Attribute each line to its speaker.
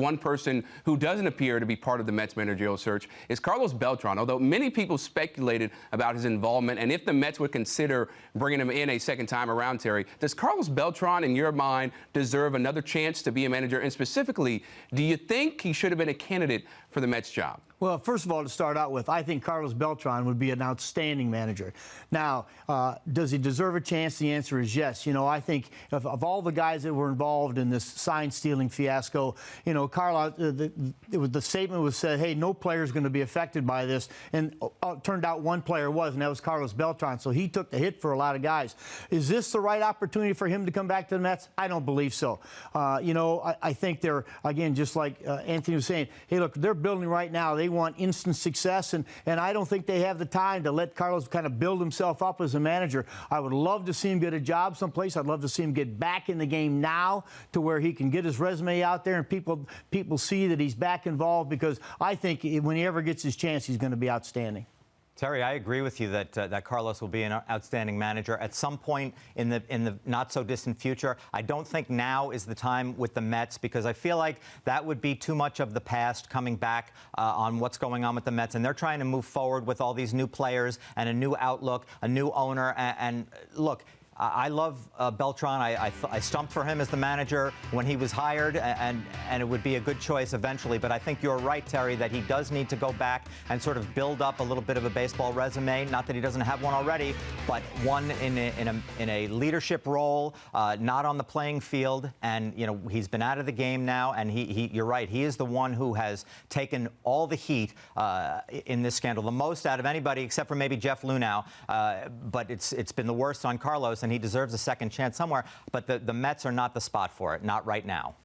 Speaker 1: One person who doesn't appear to be part of the Mets managerial search is Carlos Beltran, although many people speculated about his involvement and if the Mets would consider bringing him in a second time around, Terry. Does Carlos Beltran, in your mind, deserve another chance to be a manager? And specifically, do you think he should have been a candidate for the Mets job?
Speaker 2: Well, first of all, to start out with, I think Carlos Beltran would be an outstanding manager. Now, does he deserve a chance? The answer is yes. You know, I think of all the guys that were involved in this sign-stealing fiasco, you know, Carlos, the statement was said, hey, no player is going to be affected by this. And it turned out one player was, and that was Carlos Beltran. So he took the hit for a lot of guys. Is this the right opportunity for him to come back to the Mets? I don't believe so. You know, I think they're, again, just like Anthony was saying, hey, look, they're building right now. They want instant success, and I don't think they have the time to let Carlos kind of build himself up as a manager. I would love to see him get a job someplace. I'd love to see him get back in the game now to where he can get his resume out there and people see that he's back involved, because I think when he ever gets his chance, he's going to be outstanding.
Speaker 3: Terry, I agree with you that Carlos will be an outstanding manager at some point in the not-so-distant future. I don't think now is the time with the Mets, because I feel like that would be too much of the past coming back on what's going on with the Mets. And they're trying to move forward with all these new players and a new outlook, a new owner. And look, I love Beltran. I stumped for him as the manager when he was hired, and it would be a good choice eventually. But I think you're right, Terry, that he does need to go back and sort of build up a little bit of a baseball resume. Not that he doesn't have one already, but one in a leadership role, not on the playing field. And you know, he's been out of the game now, and you're right. He is the one who has taken all the heat in this scandal, the most out of anybody except for maybe Jeff Lunau. But it's been the worst on Carlos, and he deserves a second chance somewhere. But the Mets are not the spot for it, not right now.